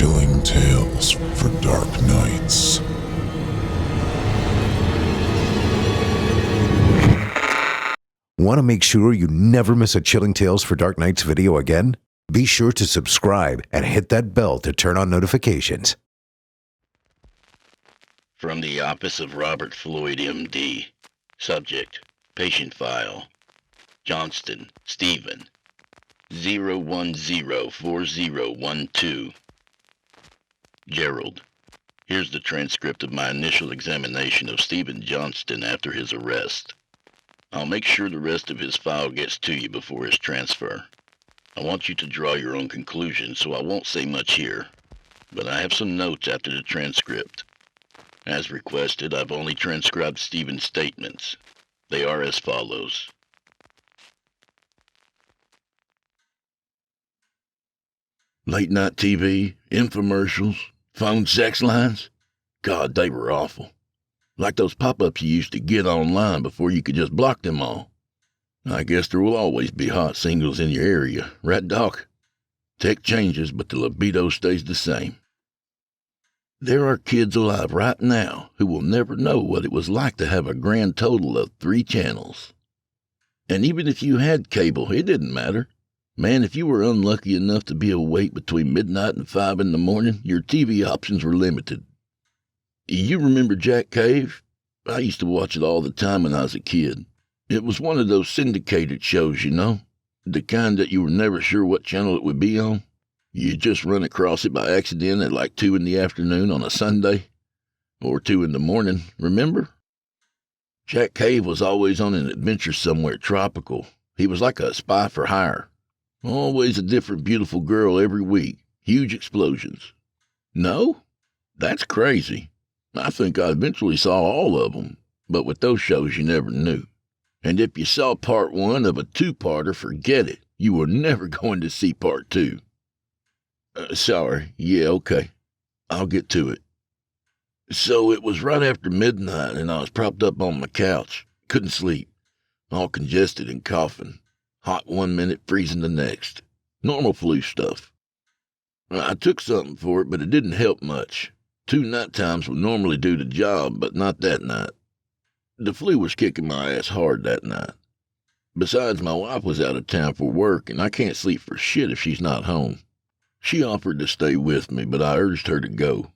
Chilling tales for dark nights. Want to make sure you never miss a Chilling Tales for Dark Nights video again? Be sure to subscribe and hit that bell to turn on notifications. From the office of Robert Floyd, M.D. Subject, patient file. Johnston, Stephen. 0104012. Gerald. Here's the transcript of my initial examination of Stephen Johnston after his arrest. I'll make sure the rest of his file gets to you before his transfer. I want you to draw your own conclusions, so I won't say much here, but I have some notes after the transcript. As requested, I've only transcribed Stephen's statements. They are as follows. Late night TV, infomercials, phone sex lines. God, they were awful. Like those pop-ups you used to get online before you could just block them all. I guess there will always be hot singles in your area, right, Doc? Tech changes, but the libido stays the same. There are kids alive right now who will never know what it was like to have a grand total of 3 channels. And even if you had cable, it didn't matter. Man, if you were unlucky enough to be awake between midnight and 5 in the morning, your TV options were limited. You remember Jack Cave? I used to watch it all the time when I was a kid. It was one of those syndicated shows, you know? The kind that you were never sure what channel it would be on. You just run across it by accident at like 2 in the afternoon on a Sunday. Or 2 in the morning, remember? Jack Cave was always on an adventure somewhere tropical. He was like a spy for hire. Always a different beautiful girl every week. Huge explosions. No? That's crazy. I think I eventually saw all of them, but with those shows you never knew. And if you saw part 1 of a 2-parter, forget it. You were never going to see part 2. Sorry. Yeah, okay. I'll get to it. So it was right after midnight, and I was propped up on my couch. Couldn't sleep. All congested and coughing. Hot 1 minute, freezing the next. Normal flu stuff. I took something for it, but it didn't help much. 2 night times would normally do the job, but not that night. The flu was kicking my ass hard that night. Besides, my wife was out of town for work, and I can't sleep for shit if she's not home. She offered to stay with me, but I urged her to go.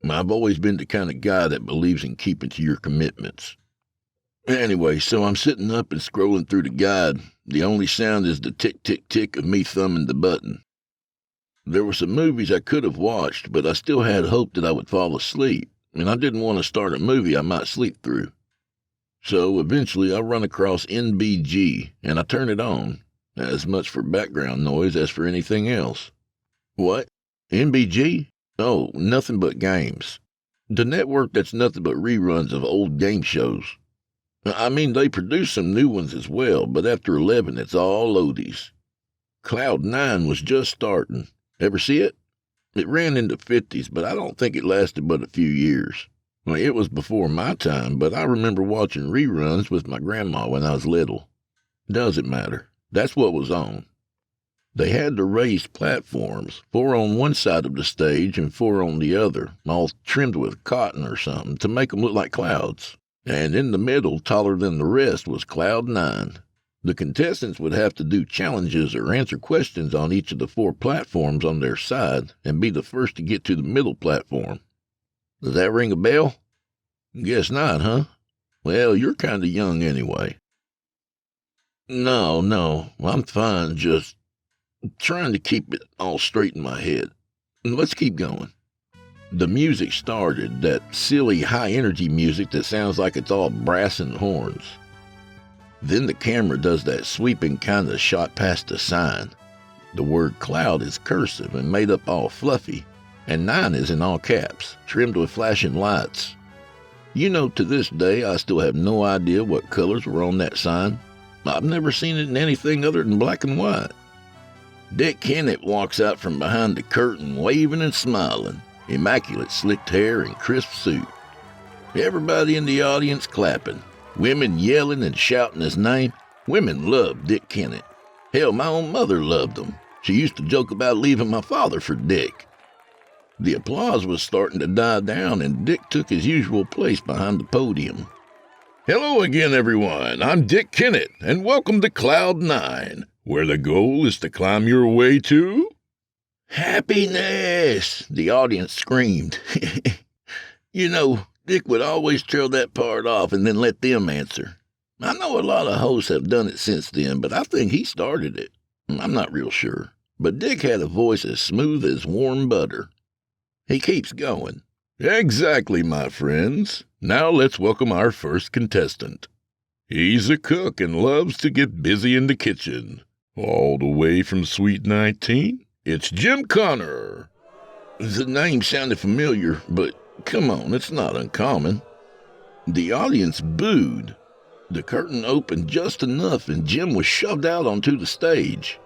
I've always been the kind of guy that believes in keeping to your commitments. Anyway, so I'm sitting up and scrolling through the guide. The only sound is the tick-tick-tick of me thumbing the button. There were some movies I could have watched, but I still had hope that I would fall asleep, and I didn't want to start a movie I might sleep through. So eventually I run across NBG, and I turn it on, as much for background noise as for anything else. What? NBG? Oh, nothing but games. The network that's nothing but reruns of old game shows. I mean, they produce some new ones as well, but after 11 it's all oldies. Cloud 9 was just starting. Ever see it? It ran into 50s, but I don't think it lasted but a few years. Well, it was before my time, but I remember watching reruns with my grandma when I was little. Doesn't matter. That's what was on. They had the raised platforms, 4 on one side of the stage and 4 on the other, all trimmed with cotton or something to make them look like clouds. And in the middle, taller than the rest, was Cloud 9. The contestants would have to do challenges or answer questions on each of the 4 platforms on their side and be the first to get to the middle platform. Does that ring a bell? Guess not, huh? Well, you're kind of young anyway. No, I'm fine, just trying to keep it all straight in my head. Let's keep going. The music started, that silly high-energy music that sounds like it's all brass and horns. Then the camera does that sweeping kind of shot past the sign. The word cloud is cursive and made up all fluffy, and 9 is in all caps, trimmed with flashing lights. You know, to this day, I still have no idea what colors were on that sign. I've never seen it in anything other than black and white. Dick Kennett walks out from behind the curtain, waving and smiling, immaculate slicked hair and crisp suit. Everybody in the audience clapping, women yelling and shouting his name. Women loved Dick Kennett. Hell, my own mother loved him. She used to joke about leaving my father for Dick. The applause was starting to die down, and Dick took his usual place behind the podium. Hello again, everyone. I'm Dick Kennett, and welcome to Cloud 9, where the goal is to climb your way to happiness, the audience screamed. You know, Dick would always trail that part off and then let them answer. I know a lot of hosts have done it since then, but I think he started it. I'm not real sure, but Dick had a voice as smooth as warm butter. He keeps going. Exactly, my friends. Now let's welcome our first contestant. He's a cook and loves to get busy in the kitchen. All the way from Sweet 19, it's Jim Connor. The name sounded familiar, but come on, it's not uncommon. The audience booed. The curtain opened just enough and Jim was shoved out onto the stage.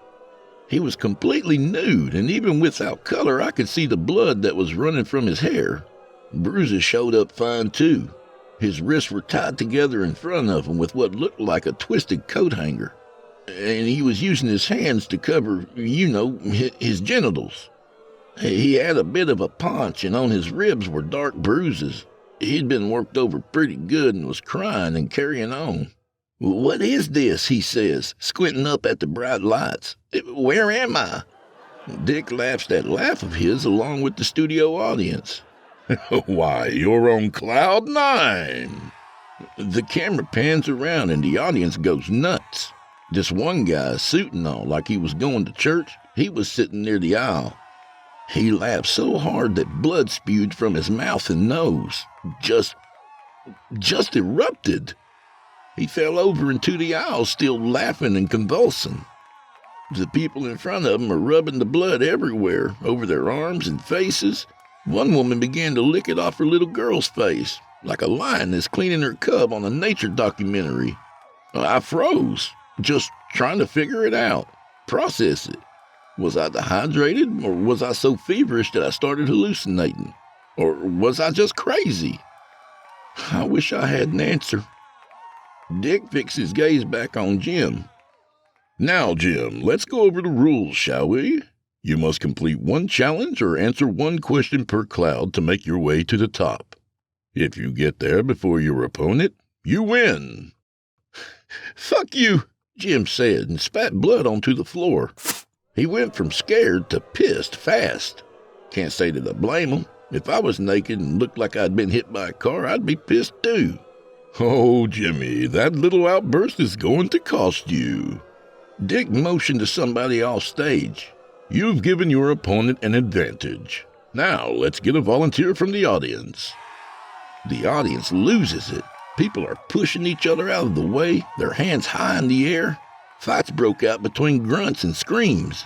He was completely nude, and even without color, I could see the blood that was running from his hair. Bruises showed up fine, too. His wrists were tied together in front of him with what looked like a twisted coat hanger. And he was using his hands to cover, his genitals. He had a bit of a paunch, and on his ribs were dark bruises. He'd been worked over pretty good and was crying and carrying on. "What is this?" he says, squinting up at the bright lights. "Where am I?" Dick laughs that laugh of his along with the studio audience. "Why, you're on Cloud 9. The camera pans around and the audience goes nuts. This one guy, suit and all, like he was going to church, he was sitting near the aisle. He laughed so hard that blood spewed from his mouth and nose. Just erupted. He fell over into the aisle, still laughing and convulsing. The people in front of him are rubbing the blood everywhere, over their arms and faces. One woman began to lick it off her little girl's face, like a lioness cleaning her cub on a nature documentary. I froze, just trying to figure it out, process it. Was I dehydrated, or was I so feverish that I started hallucinating? Or was I just crazy? I wish I had an answer. Dick fixed his gaze back on Jim. Now, Jim, let's go over the rules, shall we? You must complete one challenge or answer one question per cloud to make your way to the top. If you get there before your opponent, you win. Fuck you, Jim said and spat blood onto the floor. He went from scared to pissed fast. Can't say that I blame him. If I was naked and looked like I'd been hit by a car, I'd be pissed too. Oh, Jimmy, that little outburst is going to cost you. Dick motioned to somebody off stage. You've given your opponent an advantage. Now, let's get a volunteer from the audience. The audience loses it. People are pushing each other out of the way, their hands high in the air. Fights broke out between grunts and screams.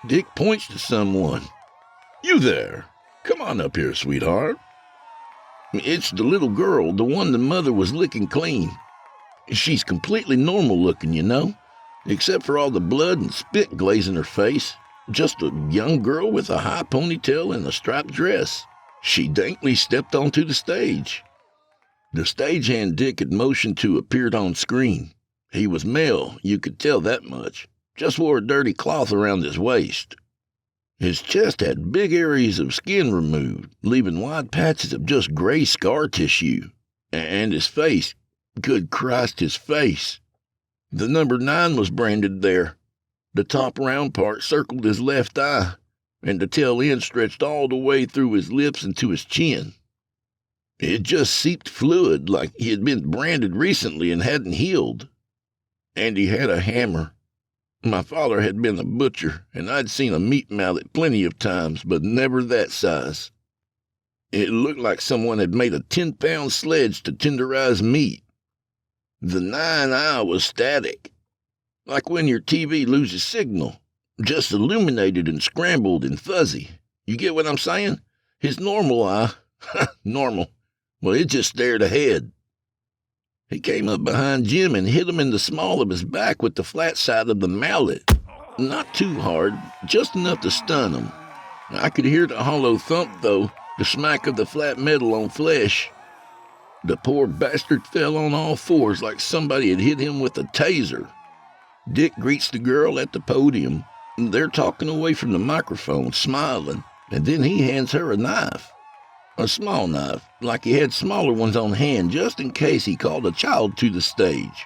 Dick points to someone. You there. Come on up here, sweetheart. It's the little girl, the one the mother was licking clean. She's completely normal looking, you know, except for all the blood and spit glazing her face. Just a young girl with a high ponytail and a striped dress. She daintily stepped onto the stage. The stagehand Dick had motioned to appeared on screen. He was male, you could tell that much. Just wore a dirty cloth around his waist. His chest had big areas of skin removed, leaving wide patches of just gray scar tissue. And his face, good Christ, his face. The number 9 was branded there. The top round part circled his left eye, and the tail end stretched all the way through his lips and to his chin. It just seeped fluid like he had been branded recently and hadn't healed. And he had a hammer. My father had been a butcher, and I'd seen a meat mallet plenty of times, but never that size. It looked like someone had made a 10-pound sledge to tenderize meat. The 9 eye was static, like when your TV loses signal, just illuminated and scrambled and fuzzy. You get what I'm saying? His normal eye, normal, well, it just stared ahead. He came up behind Jim and hit him in the small of his back with the flat side of the mallet. Not too hard, just enough to stun him. I could hear the hollow thump, though, the smack of the flat metal on flesh. The poor bastard fell on all fours like somebody had hit him with a taser. Dick greets the girl at the podium. They're talking away from the microphone, smiling. and then he hands her a knife. A small knife, like he had smaller ones on hand just in case he called a child to the stage.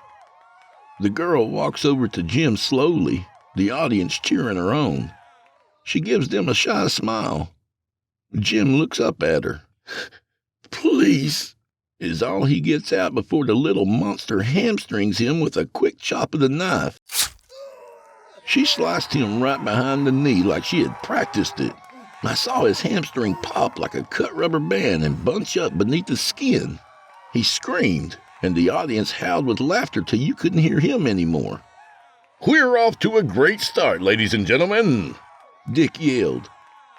The girl walks over to Jim slowly, the audience cheering her on. She gives them a shy smile. Jim looks up at her. "Please," is all he gets out before the little monster hamstrings him with a quick chop of the knife. She sliced him right behind the knee like she had practiced it. I saw his hamstring pop like a cut rubber band and bunch up beneath the skin. He screamed, and the audience howled with laughter till you couldn't hear him anymore. "We're off to a great start, ladies and gentlemen," Dick yelled.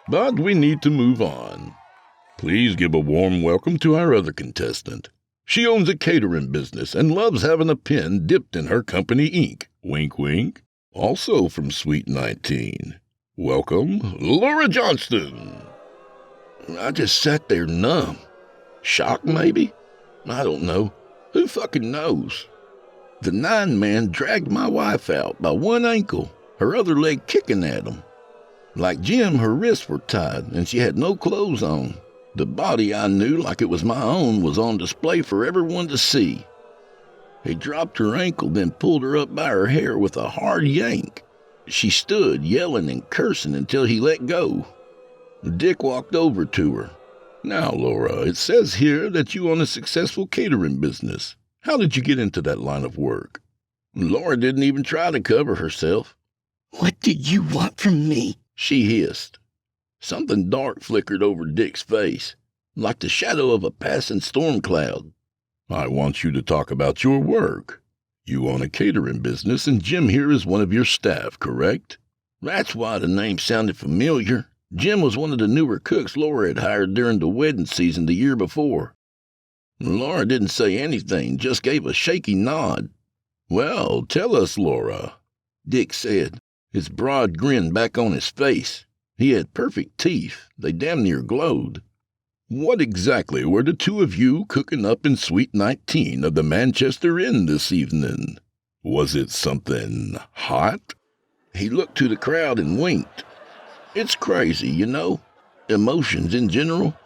"but we need to move on. Please give a warm welcome to our other contestant. She owns a catering business and loves having a pen dipped in her company ink. Wink, wink. Also from Suite 19. Welcome, Laura Johnston." I just sat there numb. Shocked, maybe? I don't know. Who fucking knows? The 9-man dragged my wife out by one ankle, her other leg kicking at him. Like Jim, her wrists were tied, and she had no clothes on. The body I knew like it was my own was on display for everyone to see. He dropped her ankle, then pulled her up by her hair with a hard yank. She stood, yelling and cursing until he let go. Dick walked over to her. "Now, Laura, it says here that you own a successful catering business. How did you get into that line of work?" Laura didn't even try to cover herself. "What do you want from me?" she hissed. Something dark flickered over Dick's face, like the shadow of a passing storm cloud. "I want you to talk about your work. You own a catering business, and Jim here is one of your staff, correct?" That's why the name sounded familiar. Jim was one of the newer cooks Laura had hired during the wedding season the year before. Laura didn't say anything, just gave a shaky nod. "Well, tell us, Laura," Dick said, his broad grin back on his face. He had perfect teeth. They damn near glowed. "What exactly were the two of you cooking up in Suite 19 of the Manchester Inn this evening? Was it something hot?" He looked to the crowd and winked. It's crazy, you know. Emotions in general.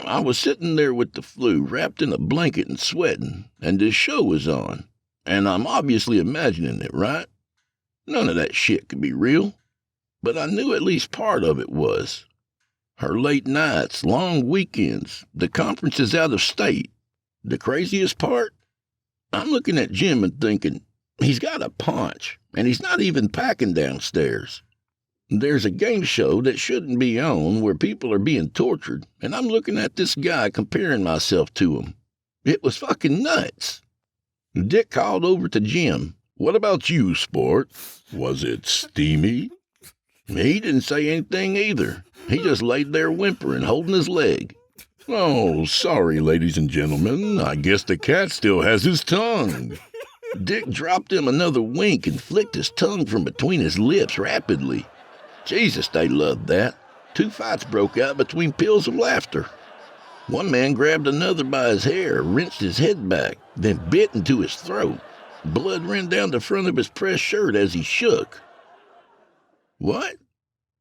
I was sitting there with the flu, wrapped in a blanket and sweating, and this show was on. And I'm obviously imagining it, right? None of that shit could be real. But I knew at least part of it was. Her late nights, long weekends, the conferences out of state. The craziest part? I'm looking at Jim and thinking, he's got a punch, and he's not even packing downstairs. There's a game show that shouldn't be on where people are being tortured, and I'm looking at this guy comparing myself to him. It was fucking nuts. Dick called over to Jim. "What about you, sport? Was it steamy?" He didn't say anything either. He just laid there whimpering, holding his leg. "Oh, sorry, ladies and gentlemen. I guess the cat still has his tongue." Dick dropped him another wink and flicked his tongue from between his lips rapidly. Jesus, they loved that. 2 fights broke out between peals of laughter. One man grabbed another by his hair, wrenched his head back, then bit into his throat. Blood ran down the front of his pressed shirt as he shook. What?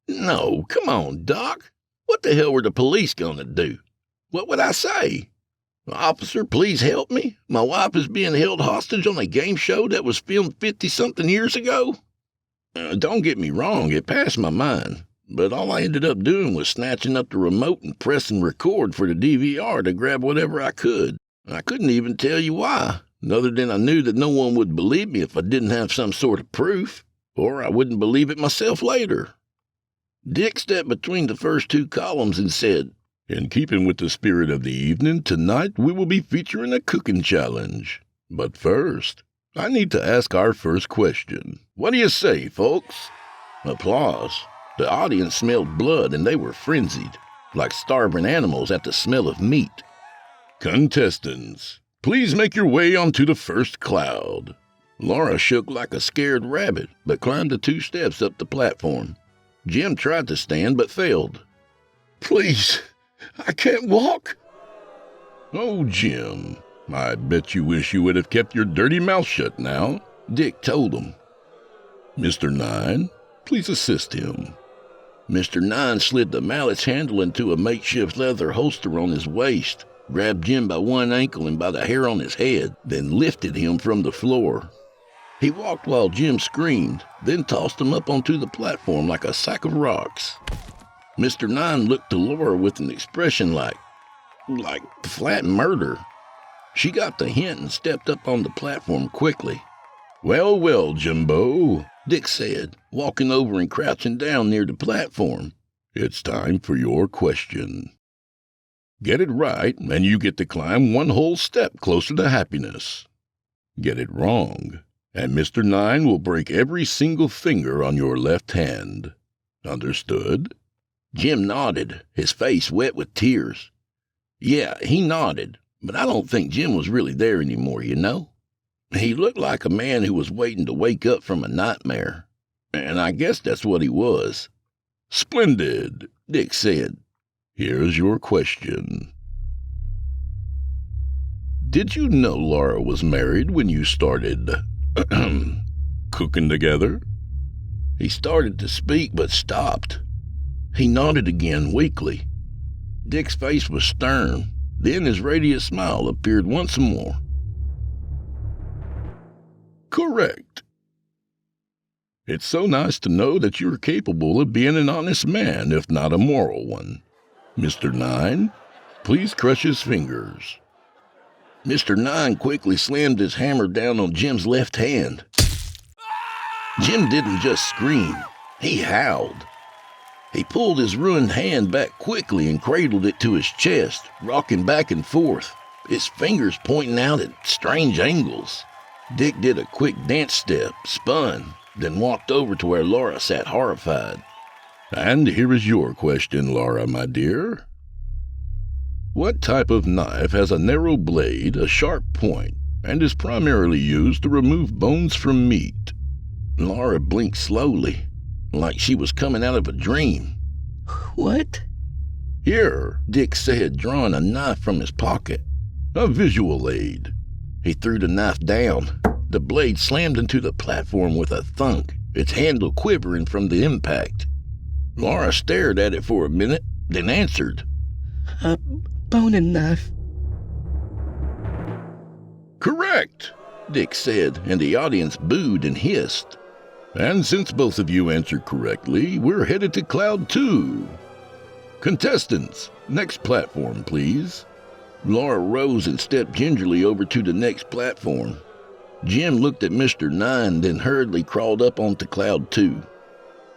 No, come on, Doc. What the hell were the police gonna do? What would I say? "Officer, please help me. My wife is being held hostage on a game show that was filmed 50-something years ago." Don't get me wrong, it passed my mind. But all I ended up doing was snatching up the remote and pressing record for the DVR to grab whatever I could. I couldn't even tell you why, other than I knew that no one would believe me if I didn't have some sort of proof, or I wouldn't believe it myself later. Dick stepped between the first 2 columns and said, "In keeping with the spirit of the evening, tonight we will be featuring a cooking challenge. But first, I need to ask our first question. What do you say, folks?" Applause. The audience smelled blood and they were frenzied, like starving animals at the smell of meat. "Contestants, please make your way onto the first cloud." Laura shook like a scared rabbit, but climbed the 2 steps up the platform. Jim tried to stand, but failed. "Please, I can't walk." "Oh, Jim, I bet you wish you would have kept your dirty mouth shut now," Dick told him. "Mr. 9, please assist him." Mr. Nine slid the mallet's handle into a makeshift leather holster on his waist, grabbed Jim by one ankle and by the hair on his head, then lifted him from the floor. He walked while Jim screamed, then tossed him up onto the platform like a sack of rocks. Mr. Nine looked to Laura with an expression like flat murder. She got the hint and stepped up on the platform quickly. Well, well, Jimbo, Dick said, walking over and crouching down near the platform. It's time for your question. Get it right, and you get to climb one whole step closer to happiness. Get it wrong, and Mr. Nine will break every single finger on your left hand. Understood? Jim nodded, his face wet with tears. Yeah, he nodded, but I don't think Jim was really there anymore, you know? He looked like a man who was waiting to wake up from a nightmare. And I guess that's what he was. Splendid, Dick said. Here's your question. Did you know Laura was married when you started cooking together? He started to speak but stopped. He nodded again weakly. Dick's face was stern. Then his radiant smile appeared once more. Correct. It's so nice to know that you're capable of being an honest man, if not a moral one. Mr. Nine, please crush his fingers. Mr. Nine quickly slammed his hammer down on Jim's left hand. Jim didn't just scream. He howled. He pulled his ruined hand back quickly and cradled it to his chest, rocking back and forth, his fingers pointing out at strange angles. Dick did a quick dance step, spun, then walked over to where Laura sat horrified. And here is your question, Laura, my dear. What type of knife has a narrow blade, a sharp point, and is primarily used to remove bones from meat? Laura blinked slowly, like she was coming out of a dream. What? Here, Dick said, drawing a knife from his pocket. A visual aid. He threw the knife down. The blade slammed into the platform with a thunk, its handle quivering from the impact. Laura stared at it for a minute, then answered. A boning knife. Correct, Dick said, and the audience booed and hissed. And since both of you answered correctly, we're headed to Cloud 2. Contestants, next platform, please. Laura rose and stepped gingerly over to the next platform. Jim looked at Mr. Nine, then hurriedly crawled up onto Cloud 2.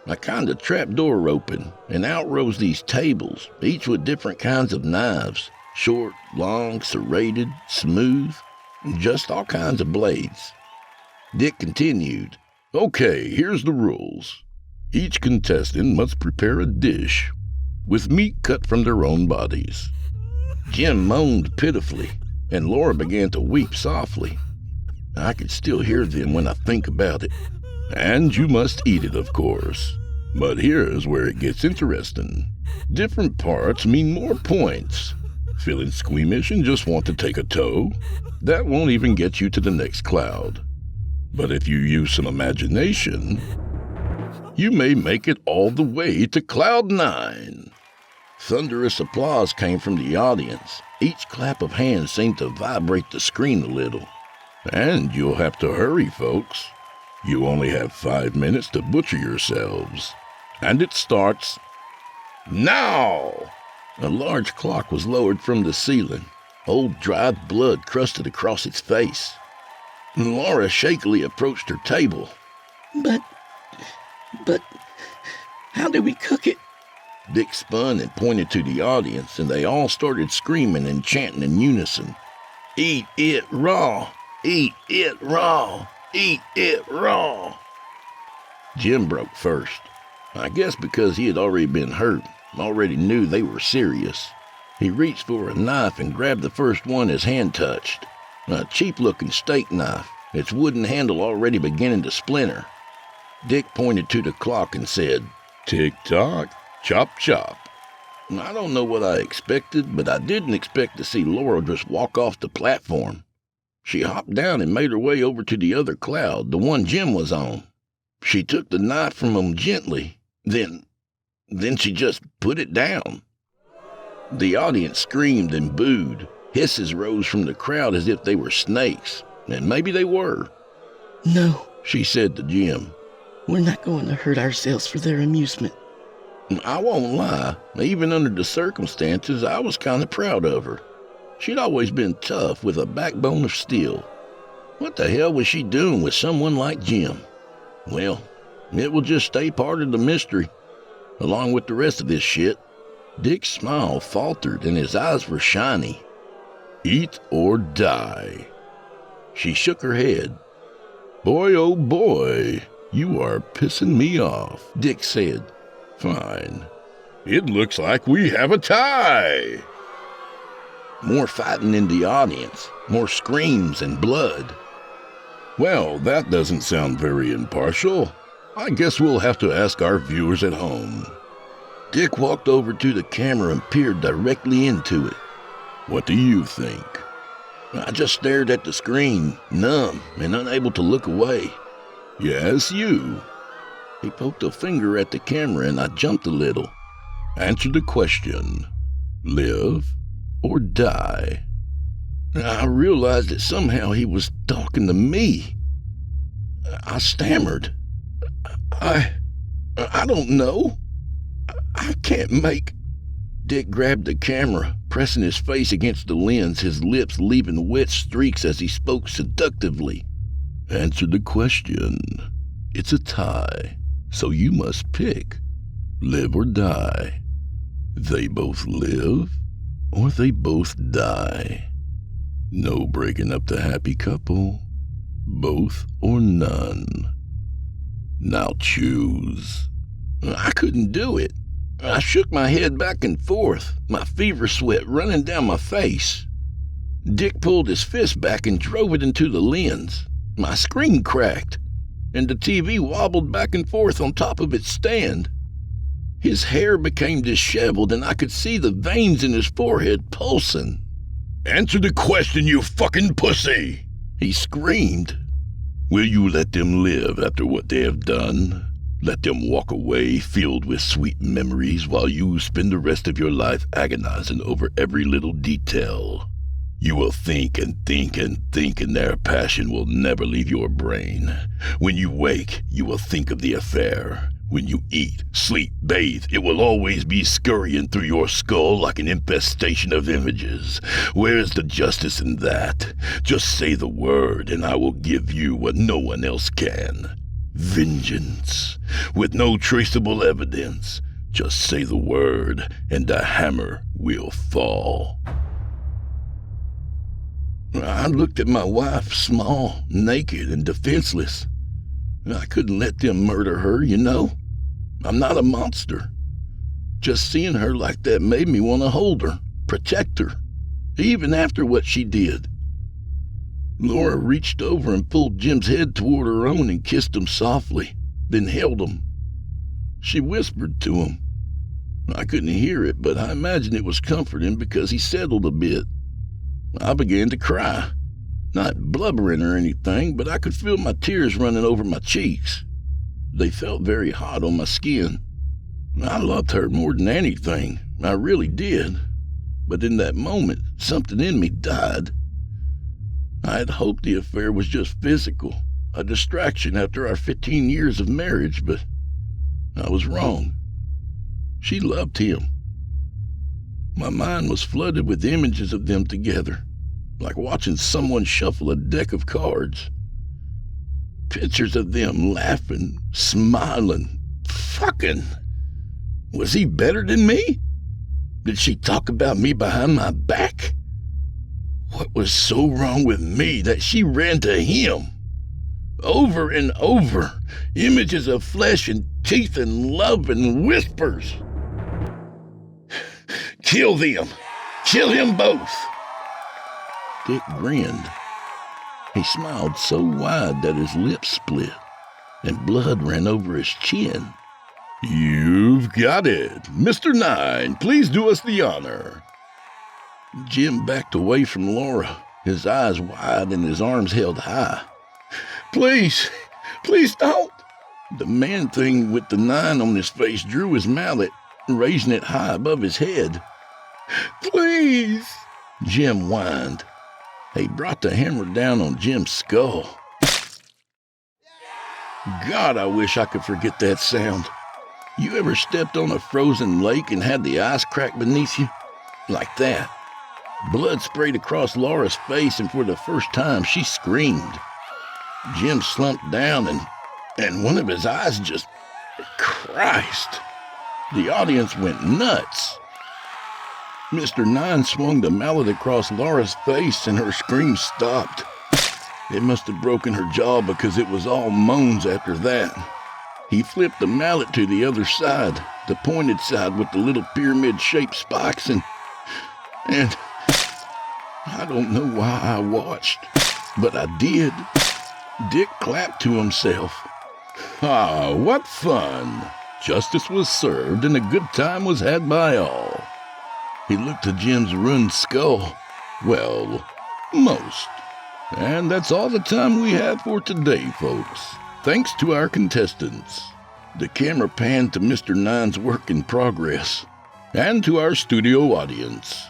A kind of trap door opened, and out rose these tables, each with different kinds of knives, short, long, serrated, smooth, and just all kinds of blades. Dick continued. Okay, here's the rules. Each contestant must prepare a dish with meat cut from their own bodies. Jim moaned pitifully, and Laura began to weep softly. I could still hear them when I think about it. And you must eat it, of course. But here's where it gets interesting. Different parts mean more points. Feeling squeamish and just want to take a toe? That won't even get you to the next cloud. But if you use some imagination, you may make it all the way to Cloud 9. Thunderous applause came from the audience. Each clap of hands seemed to vibrate the screen a little. And you'll have to hurry, folks. You only have 5 minutes to butcher yourselves. And it starts now! A large clock was lowered from the ceiling. Old dried blood crusted across its face. Laura shakily approached her table. But, how do we cook it? Dick spun and pointed to the audience, and they all started screaming and chanting in unison. Eat it raw! Eat it raw! Eat it raw! Jim broke first. I guess because he had already been hurt, already knew they were serious. He reached for a knife and grabbed the first one his hand touched. A cheap-looking steak knife, its wooden handle already beginning to splinter. Dick pointed to the clock and said, Tick-tock, chop-chop. I don't know what I expected, but I didn't expect to see Laura just walk off the platform. She hopped down and made her way over to the other cloud, the one Jim was on. She took the knife from him gently, then Then she just put it down. The audience screamed and booed. Hisses rose from the crowd as if they were snakes, and maybe they were. No, She said to Jim. we're not going to hurt ourselves for their amusement. I won't lie, even under the circumstances, I was kind of proud of her. She'd always been tough with a backbone of steel. What the hell was she doing with someone like Jim? Well, it will just stay part of the mystery, along with the rest of this shit. Dick's smile faltered and his eyes were shiny. Eat or die. She shook her head. Boy, oh boy, you are pissing me off, Dick said. Fine. It looks like we have a tie. More fighting in the audience, more screams and blood. Well, that doesn't sound very impartial. I guess we'll have to ask our viewers at home. Dick walked over to the camera and peered directly into it. What do you think? I just stared at the screen, numb and unable to look away. Yes, you. He poked a finger at the camera and I jumped a little. Answer the question. Live or die? I realized that somehow he was talking to me. I stammered. I don't know. I can't make... Dick grabbed the camera, pressing his face against the lens, his lips leaving wet streaks as he spoke seductively. Answer the question. It's a tie, so you must pick. Live or die. They both live, or they both die. No breaking up the happy couple. Both or none. Now choose. I couldn't do it. I shook my head back and forth, my fever sweat running down my face. Dick pulled his fist back and drove it into the lens. My screen cracked, and the TV wobbled back and forth on top of its stand. His hair became disheveled, and I could see the veins in his forehead pulsing. Answer the question, you fucking pussy! He screamed. Will you let them live after what they have done? Let them walk away filled with sweet memories while you spend the rest of your life agonizing over every little detail. You will think and think and think, and their passion will never leave your brain. When you wake, you will think of the affair. When you eat, sleep, bathe, it will always be scurrying through your skull like an infestation of images. Where is the justice in that? Just say the word, and I will give you what no one else can. Vengeance, with no traceable evidence. Just say the word, and the hammer will fall. I looked at my wife, small, naked, and defenseless. I couldn't let them murder her, you know. I'm not a monster. Just seeing her like that made me want to hold her, protect her, even after what she did. Laura reached over and pulled Jim's head toward her own and kissed him softly, then held him. She whispered to him. I couldn't hear it, but I imagined it was comforting because he settled a bit. I began to cry. Not blubbering or anything, but I could feel my tears running over my cheeks. They felt very hot on my skin. I loved her more than anything. I really did. But in that moment, something in me died. I had hoped the affair was just physical, a distraction after our 15 years of marriage, but I was wrong. She loved him. My mind was flooded with images of them together, like watching someone shuffle a deck of cards. Pictures of them laughing, smiling, fucking. Was he better than me? Did she talk about me behind my back? What was so wrong with me that she ran to him? Over and over, images of flesh and teeth and love and whispers. Kill them! Kill them both! Dick grinned. He smiled so wide that his lips split, and blood ran over his chin. You've got it. Mr. Nine, please do us the honor. Jim backed away from Laura, his eyes wide and his arms held high. Please don't. The man thing with the 9 on his face drew his mallet, raising it high above his head. "Please," Jim whined. He brought the hammer down on Jim's skull. God, I wish I could forget that sound. You ever stepped on a frozen lake and had the ice crack beneath you? Like that. Blood sprayed across Laura's face, and for the first time she screamed. Jim slumped down, and one of his eyes just... Christ! The audience went nuts. Mr. 9 swung the mallet across Laura's face, and her scream stopped. It must have broken her jaw, because it was all moans after that. He flipped the mallet to the other side, the pointed side with the little pyramid-shaped spikes, and I don't know why I watched, but I did. Dick clapped to himself. Ah, what fun! Justice was served and a good time was had by all. He looked at Jim's ruined skull. Well, most. And that's all the time we have for today, folks. Thanks to our contestants. The camera panned to Mr. 9's work in progress. And to our studio audience.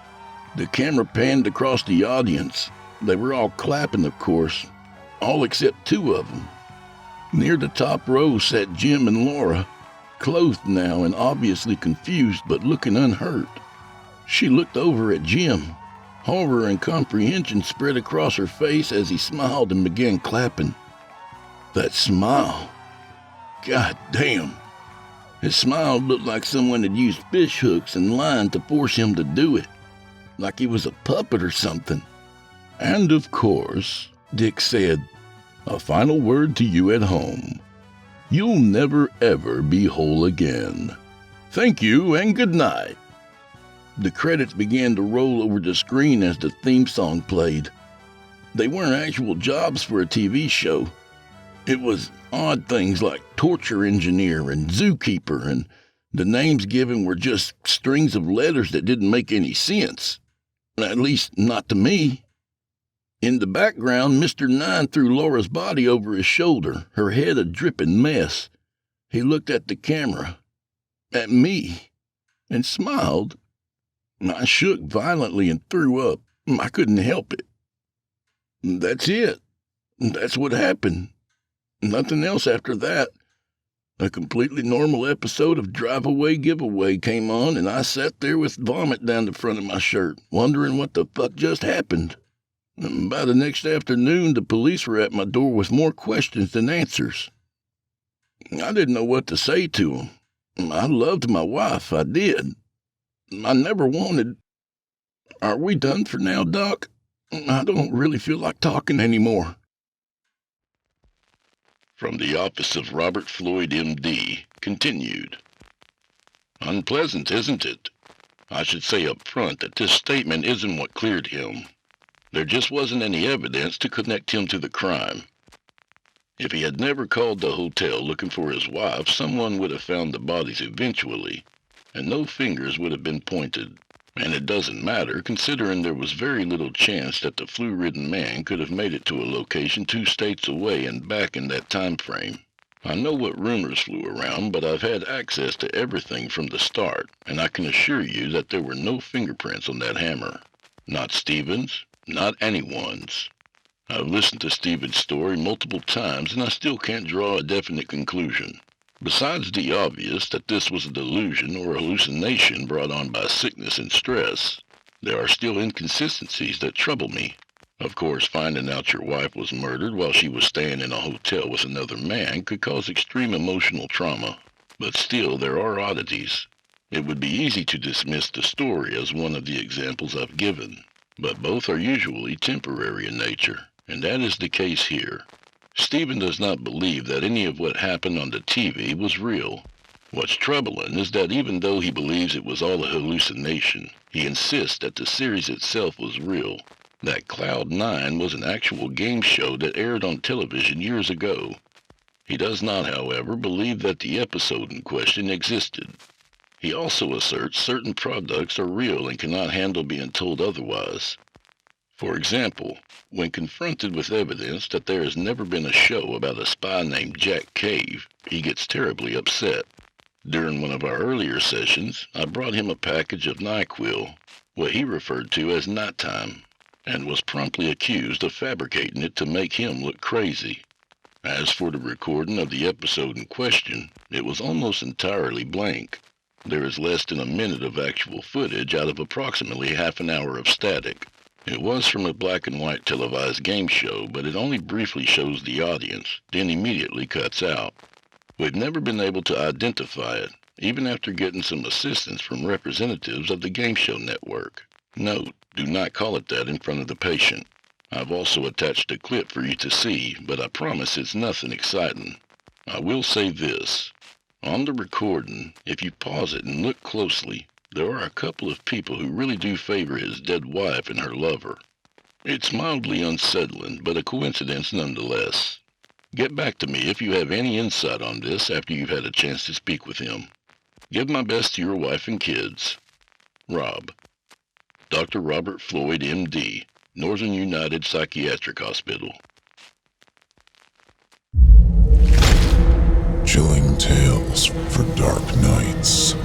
The camera panned across the audience. They were all clapping, of course. All except 2 of them. Near the top row sat Jim and Laura, clothed now and obviously confused but looking unhurt. She looked over at Jim. Horror and comprehension spread across her face as he smiled and began clapping. That smile. God damn. His smile looked like someone had used fish hooks and line to force him to do it. Like he was a puppet or something. And of course, Dick said, a final word to you at home. You'll never ever be whole again. Thank you and good night. The credits began to roll over the screen as the theme song played. They weren't actual jobs for a TV show. It was odd things like torture engineer and zookeeper, and the names given were just strings of letters that didn't make any sense. At least, not to me. In the background, Mr. 9 threw Laura's body over his shoulder, her head a dripping mess. He looked at the camera, at me, and smiled. I shook violently and threw up. I couldn't help it. That's it. That's what happened. Nothing else after that. A completely normal episode of Drive Away Giveaway came on, and I sat there with vomit down the front of my shirt, wondering what the fuck just happened. And by the next afternoon, the police were at my door with more questions than answers. I didn't know what to say to them. I loved my wife, I did. I never wanted... Are we done for now, Doc? I don't really feel like talking anymore. From the office of Robert Floyd, M.D., continued. Unpleasant, isn't it? I should say up front that this statement isn't what cleared him. There just wasn't any evidence to connect him to the crime. If he had never called the hotel looking for his wife, someone would have found the bodies eventually, and no fingers would have been pointed. And it doesn't matter, considering there was very little chance that the flu-ridden man could have made it to a location 2 states away and back in that time frame. I know what rumors flew around, but I've had access to everything from the start, and I can assure you that there were no fingerprints on that hammer. Not Stephen's, not anyone's. I've listened to Stephen's story multiple times, and I still can't draw a definite conclusion. Besides the obvious that this was a delusion or a hallucination brought on by sickness and stress, there are still inconsistencies that trouble me. Of course, finding out your wife was murdered while she was staying in a hotel with another man could cause extreme emotional trauma, but still there are oddities. It would be easy to dismiss the story as one of the examples I've given, but both are usually temporary in nature, and that is the case here. Stephen does not believe that any of what happened on the TV was real. What's troubling is that even though he believes it was all a hallucination, he insists that the series itself was real, that Cloud 9 was an actual game show that aired on television years ago. He does not, however, believe that the episode in question existed. He also asserts certain products are real and cannot handle being told otherwise. For example, when confronted with evidence that there has never been a show about a spy named Jack Cave, he gets terribly upset. During one of our earlier sessions, I brought him a package of NyQuil, what he referred to as nighttime, and was promptly accused of fabricating it to make him look crazy. As for the recording of the episode in question, it was almost entirely blank. There is less than a minute of actual footage out of approximately half an hour of static. It was from a black and white televised game show, but it only briefly shows the audience, then immediately cuts out. We've never been able to identify it, even after getting some assistance from representatives of the game show network. Note, do not call it that in front of the patient. I've also attached a clip for you to see, but I promise it's nothing exciting. I will say this. On the recording, if you pause it and look closely, there are a couple of people who really do favor his dead wife and her lover. It's mildly unsettling, but a coincidence nonetheless. Get back to me if you have any insight on this after you've had a chance to speak with him. Give my best to your wife and kids. Rob. Dr. Robert Floyd, M.D., Northern United Psychiatric Hospital. Chilling tales for dark nights.